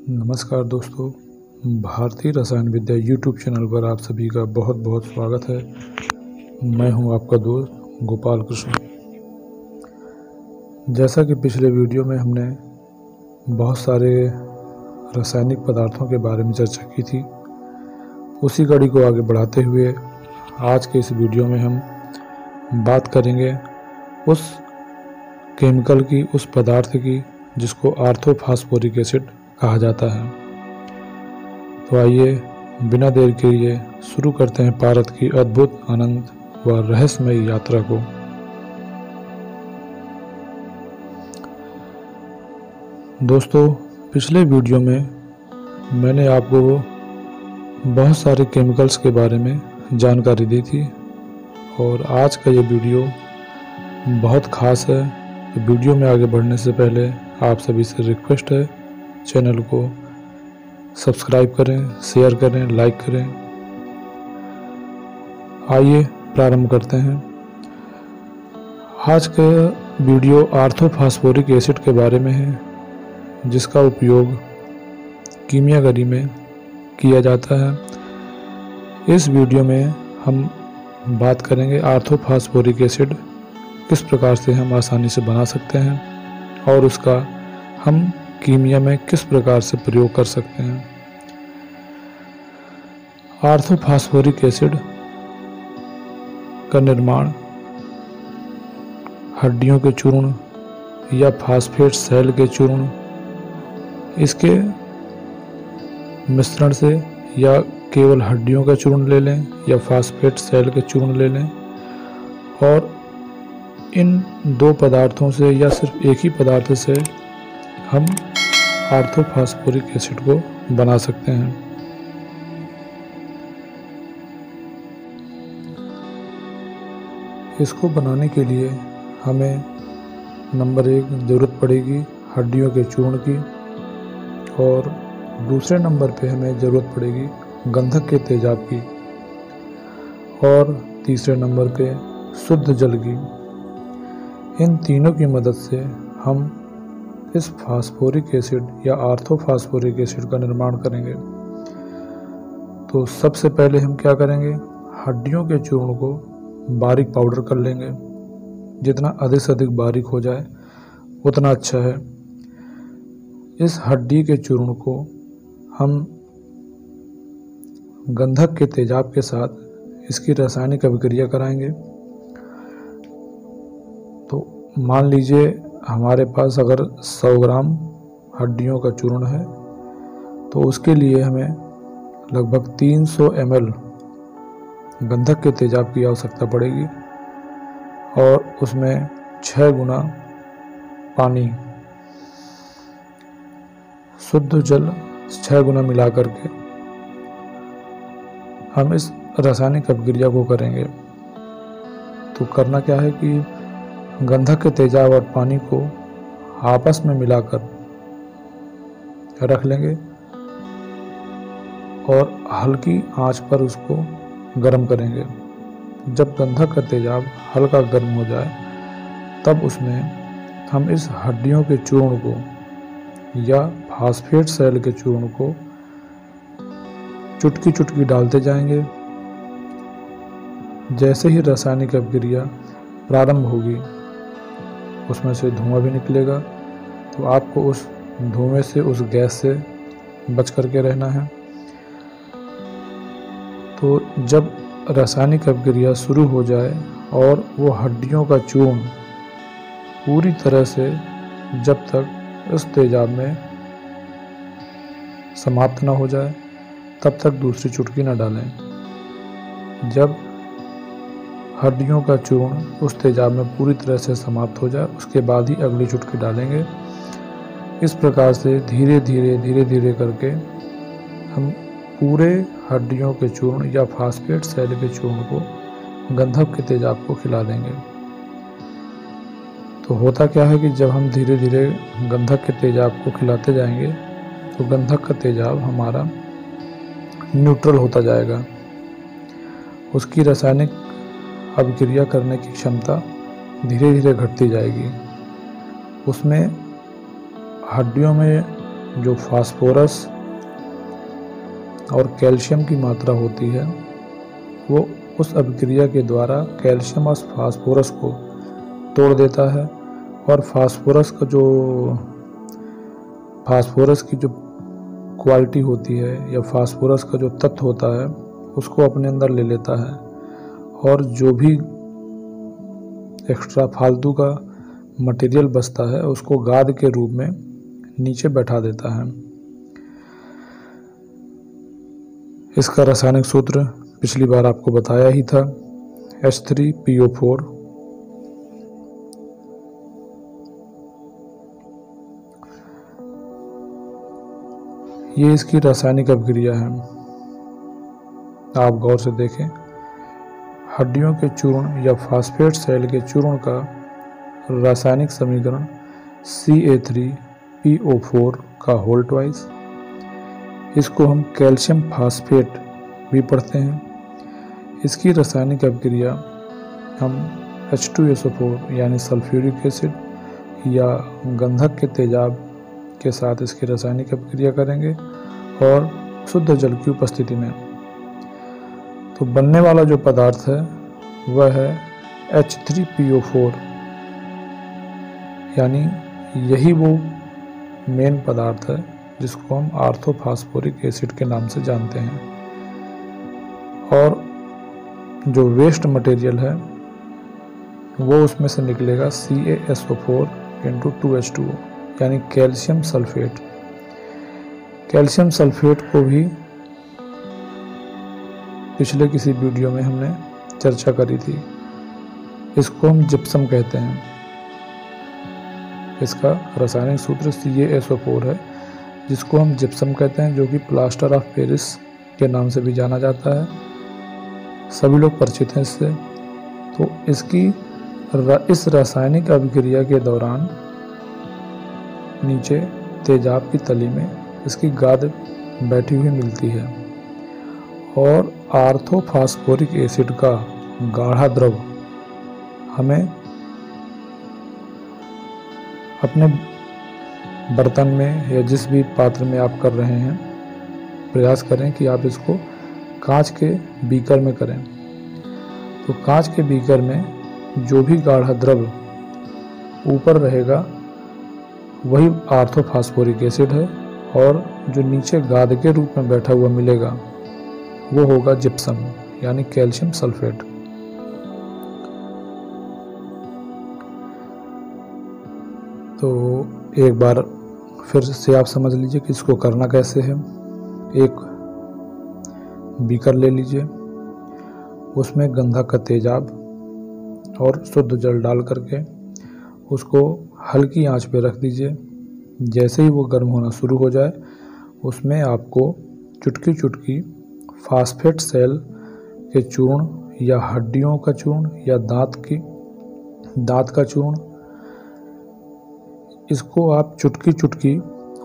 नमस्कार दोस्तों, भारतीय रसायन विद्या यूट्यूब चैनल पर आप सभी का बहुत बहुत स्वागत है। मैं हूं आपका दोस्त गोपाल कृष्ण। जैसा कि पिछले वीडियो में हमने बहुत सारे रासायनिक पदार्थों के बारे में चर्चा की थी, उसी कड़ी को आगे बढ़ाते हुए आज के इस वीडियो में हम बात करेंगे उस केमिकल की, उस पदार्थ की जिसको ऑर्थोफॉस्फोरिक एसिड कहा जाता है। तो आइए बिना देर किए शुरू करते हैं भारत की अद्भुत, आनंद व रहस्यमयी यात्रा को। दोस्तों, पिछले वीडियो में मैंने आपको बहुत सारे केमिकल्स के बारे में जानकारी दी थी और आज का ये वीडियो बहुत ख़ास है। तो वीडियो में आगे बढ़ने से पहले आप सभी से रिक्वेस्ट है, चैनल को सब्सक्राइब करें, शेयर करें, लाइक करें। आइए प्रारंभ करते हैं। आज का वीडियो ऑर्थोफॉस्फोरिक एसिड के बारे में है, जिसका उपयोग कीमियागरी में किया जाता है। इस वीडियो में हम बात करेंगे ऑर्थोफॉस्फोरिक एसिड किस प्रकार से हम आसानी से बना सकते हैं और उसका हम कीमिया में किस प्रकार से प्रयोग कर सकते हैं। ऑर्थोफॉस्फोरिक एसिड का निर्माण हड्डियों के चूर्ण या फास्फेट सेल के चूर्ण, इसके मिश्रण से, या केवल हड्डियों का चूर्ण ले लें या फास्फेट सेल के चूर्ण ले लें, और इन दो पदार्थों से या सिर्फ एक ही पदार्थ से हम ऑर्थोफॉस्फोरिक एसिड को बना सकते हैं। इसको बनाने के लिए हमें नंबर 1 ज़रूरत पड़ेगी हड्डियों के चूर्ण की, और दूसरे नंबर पे हमें ज़रूरत पड़ेगी गंधक के तेजाब की, और तीसरे नंबर पे शुद्ध जल की। इन तीनों की मदद से हम इस फास्फोरिक एसिड या ऑर्थोफॉस्फोरिक एसिड का निर्माण करेंगे। तो सबसे पहले हम क्या करेंगे, हड्डियों के चूर्ण को बारीक पाउडर कर लेंगे। जितना अधिक से अधिक बारीक हो जाए उतना अच्छा है। इस हड्डी के चूर्ण को हम गंधक के तेजाब के साथ इसकी रासायनिक अभिक्रिया कराएंगे। तो मान लीजिए हमारे पास अगर 100 ग्राम हड्डियों का चूर्ण है, तो उसके लिए हमें लगभग 300 ml गंधक के तेजाब की आवश्यकता पड़ेगी, और उसमें 6 गुना पानी, शुद्ध जल 6 गुना मिला करके हम इस रासायनिक अभिक्रिया को करेंगे। तो करना क्या है कि गंधक के तेजाब और पानी को आपस में मिलाकर रख लेंगे और हल्की आंच पर उसको गर्म करेंगे। जब गंधक का तेजाब हल्का गर्म हो जाए, तब उसमें हम इस हड्डियों के चूर्ण को या फास्फेट सेल के चूर्ण को चुटकी चुटकी डालते जाएंगे। जैसे ही रासायनिक अभिक्रिया प्रारंभ होगी, उसमें से धुआं भी निकलेगा, तो आपको उस धुएं से, उस गैस से बच करके रहना है। तो जब रासायनिक अभिक्रिया शुरू हो जाए और वो हड्डियों का चूर्ण पूरी तरह से जब तक उस तेजाब में समाप्त ना हो जाए, तब तक दूसरी चुटकी ना डालें। जब हड्डियों का चूर्ण उस तेजाब में पूरी तरह से समाप्त हो जाए, उसके बाद ही अगली चुटकी डालेंगे। इस प्रकार से धीरे धीरे करके हम पूरे हड्डियों के चूर्ण या फास्फेट सेल के चूर्ण को गंधक के तेजाब को खिला देंगे। तो होता क्या है कि जब हम धीरे धीरे गंधक के तेजाब को खिलाते जाएंगे, तो गंधक का तेजाब हमारा न्यूट्रल होता जाएगा। उसकी रासायनिक अभिक्रिया करने की क्षमता धीरे धीरे घटती जाएगी। उसमें हड्डियों में जो फास्फोरस और कैल्शियम की मात्रा होती है वो उस अभिक्रिया के द्वारा कैल्शियम और फास्फोरस को तोड़ देता है और फास्फोरस की जो क्वालिटी होती है या फास्फोरस का जो तत्व होता है उसको अपने अंदर ले लेता है और जो भी एक्स्ट्रा फालतू का मटेरियल बचता है उसको गाद के रूप में नीचे बैठा देता है। इसका रासायनिक सूत्र पिछली बार आपको बताया ही था, H3PO4। ये इसकी रासायनिक अभिक्रिया है। आप गौर से देखें, हड्डियों के चूर्ण या फास्फेट सेल के चूर्ण का रासायनिक समीकरण Ca3PO4 का होल ट्वाइस। इसको हम कैल्शियम फास्फेट भी पढ़ते हैं। इसकी रासायनिक अभिक्रिया हम H2SO4 यानी सल्फ्यूरिक एसिड या गंधक के तेजाब के साथ इसकी रासायनिक अभिक्रिया करेंगे और शुद्ध जल की उपस्थिति में। तो बनने वाला जो पदार्थ है वह है H3PO4, यानी यही वो मेन पदार्थ है जिसको हम ऑर्थोफॉस्फोरिक एसिड के नाम से जानते हैं। और जो वेस्ट मटेरियल है वो उसमें से निकलेगा CaSO4 यानी कैल्शियम सल्फेट। कैल्शियम सल्फेट को भी पिछले किसी वीडियो में हमने चर्चा करी थी। इसको हम जिप्सम कहते हैं। इसका रासायनिक सूत्र CaSO4 है जिसको हम जिप्सम कहते हैं, जो कि प्लास्टर ऑफ पेरिस के नाम से भी जाना जाता है। सभी लोग परिचित हैं इससे। तो इस रासायनिक अभिक्रिया के दौरान नीचे तेजाब की तली में इसकी गाद बैठी हुई मिलती है और ऑर्थोफॉस्फोरिक एसिड का गाढ़ा द्रव हमें अपने बर्तन में या जिस भी पात्र में आप कर रहे हैं प्रयास करें कि आप इसको कांच के बीकर में करें। तो कांच के बीकर में जो भी गाढ़ा द्रव ऊपर रहेगा वही ऑर्थोफॉस्फोरिक एसिड है और जो नीचे गाद के रूप में बैठा हुआ मिलेगा वो होगा जिप्सम यानी कैल्शियम सल्फेट। तो एक बार फिर से आप समझ लीजिए कि इसको करना कैसे है। एक बीकर ले लीजिए, उसमें गंधक का तेजाब और शुद्ध जल डाल करके उसको हल्की आंच पे रख दीजिए। जैसे ही वो गर्म होना शुरू हो जाए उसमें आपको चुटकी चुटकी फास्फेट सेल के चूर्ण या हड्डियों का चूर्ण या दांत का चूर्ण, इसको आप चुटकी चुटकी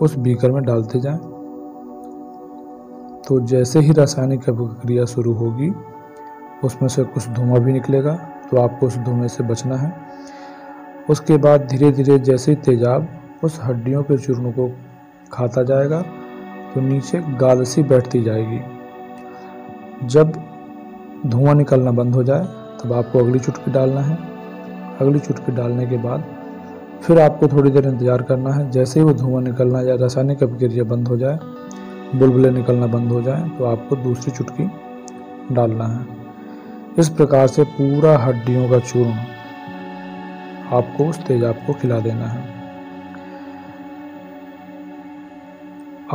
उस बीकर में डालते जाएं। तो जैसे ही रासायनिक अभिक्रिया शुरू होगी उसमें से कुछ धुआं भी निकलेगा, तो आपको उस धुएं से बचना है। उसके बाद धीरे धीरे जैसे तेजाब उस हड्डियों के चूर्ण को खाता जाएगा तो नीचे गाद सी बैठती जाएगी। जब धुआं निकलना बंद हो जाए तब आपको अगली चुटकी डालना है। अगली चुटकी डालने के बाद फिर आपको थोड़ी देर इंतज़ार करना है। जैसे ही वो धुआं निकलना या रासायनिक अभिक्रिया बंद हो जाए, बुलबुले निकलना बंद हो जाए, तो आपको दूसरी चुटकी डालना है। इस प्रकार से पूरा हड्डियों का चूर्ण आपको उस तेजाब को खिला देना है।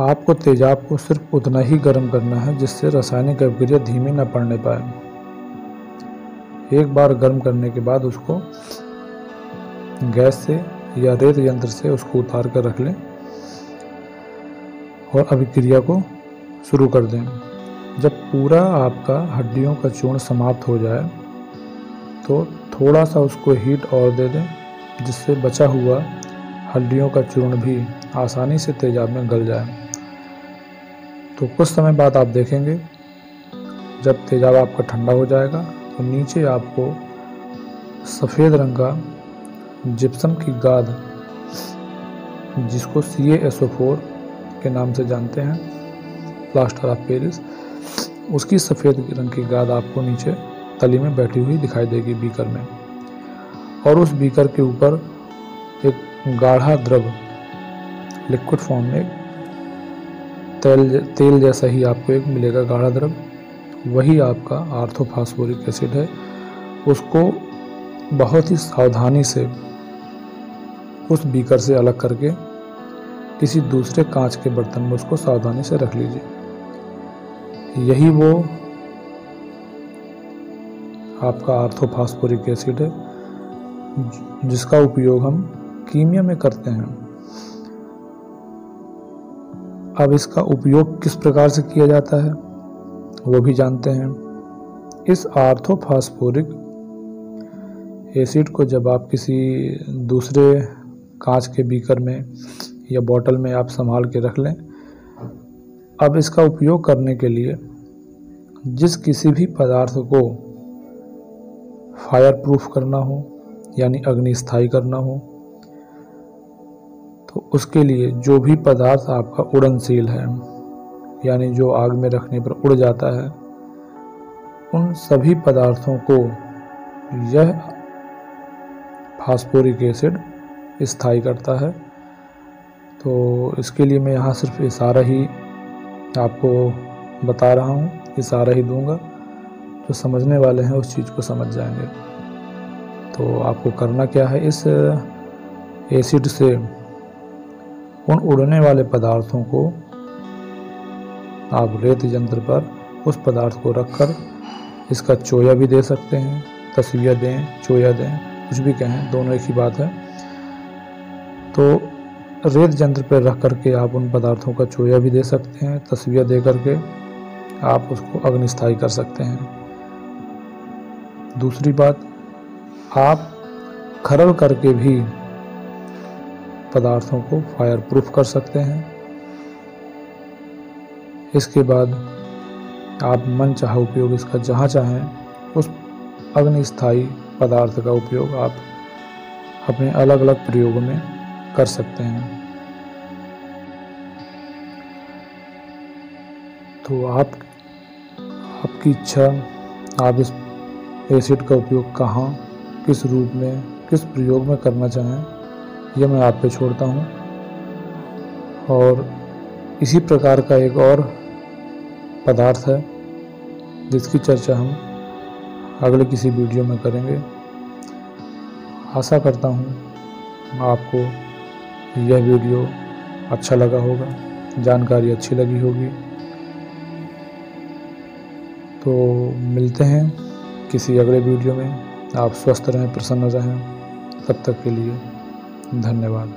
आपको तेजाब को सिर्फ उतना ही गर्म करना है जिससे रासायनिक अभिक्रिया धीमी न पड़ने पाए। एक बार गर्म करने के बाद उसको गैस से या रेत यंत्र से उसको उतार कर रख लें और अभिक्रिया को शुरू कर दें। जब पूरा आपका हड्डियों का चूर्ण समाप्त हो जाए तो थोड़ा सा उसको हीट और दे दें, जिससे बचा हुआ हड्डियों का चूर्ण भी आसानी से तेजाब में गल जाए। तो कुछ समय बाद आप देखेंगे जब तेजाब आपका ठंडा हो जाएगा तो नीचे आपको सफ़ेद रंग का जिप्सम की गाद, जिसको CaSO4 के नाम से जानते हैं, प्लास्टर ऑफ पेरिस। उसकी सफ़ेद रंग की गाद आपको नीचे तली में बैठी हुई दिखाई देगी बीकर में, और उस बीकर के ऊपर एक गाढ़ा द्रव लिक्विड फॉर्म में तेल जैसा ही आपको एक मिलेगा गाढ़ा द्रव, वही आपका ऑर्थोफॉस्फोरिक एसिड है। उसको बहुत ही सावधानी से उस बीकर से अलग करके किसी दूसरे कांच के बर्तन में उसको सावधानी से रख लीजिए। यही वो आपका ऑर्थोफॉस्फोरिक एसिड है जिसका उपयोग हम कीमिया में करते हैं। अब इसका उपयोग किस प्रकार से किया जाता है वो भी जानते हैं। इस ऑर्थोफॉस्फोरिक एसिड को जब आप किसी दूसरे कांच के बीकर में या बोतल में आप संभाल के रख लें, अब इसका उपयोग करने के लिए जिस किसी भी पदार्थ को फायर प्रूफ करना हो यानी अग्निस्थायी करना हो, तो उसके लिए जो भी पदार्थ आपका उड़नशील है यानी जो आग में रखने पर उड़ जाता है, उन सभी पदार्थों को यह फास्फोरिक एसिड स्थायी करता है। तो इसके लिए मैं यहाँ सिर्फ इशारा ही आपको बता रहा हूँ, इशारा ही दूंगा, जो समझने वाले हैं उस चीज़ को समझ जाएंगे। तो आपको करना क्या है, इस एसिड से उन उड़ने वाले पदार्थों को आप रेत यंत्र पर उस पदार्थ को रखकर इसका चोया भी दे सकते हैं, तस्वीर दें, चोया दें, कुछ भी कहें, दोनों एक ही बात है। तो रेत यंत्र पर रख करके आप उन पदार्थों का चोया भी दे सकते हैं, तस्वीर दे करके आप उसको अग्निस्थायी कर सकते हैं। दूसरी बात, आप खरल करके भी पदार्थों को फायर प्रूफ कर सकते हैं। इसके बाद आप मन चाह उपयोग इसका जहाँ चाहें उस अग्निस्थायी पदार्थ का उपयोग आप अपने अलग अलग प्रयोगों में कर सकते हैं। तो आपकी इच्छा, आप इस एसिड का उपयोग कहाँ, किस रूप में, किस प्रयोग में करना चाहें, यह मैं आप पे छोड़ता हूँ। और इसी प्रकार का एक और पदार्थ है जिसकी चर्चा हम अगले किसी वीडियो में करेंगे। आशा करता हूँ आपको यह वीडियो अच्छा लगा होगा, जानकारी अच्छी लगी होगी। तो मिलते हैं किसी अगले वीडियो में। आप स्वस्थ रहें, प्रसन्न रहें। तब तक के लिए धन्यवाद।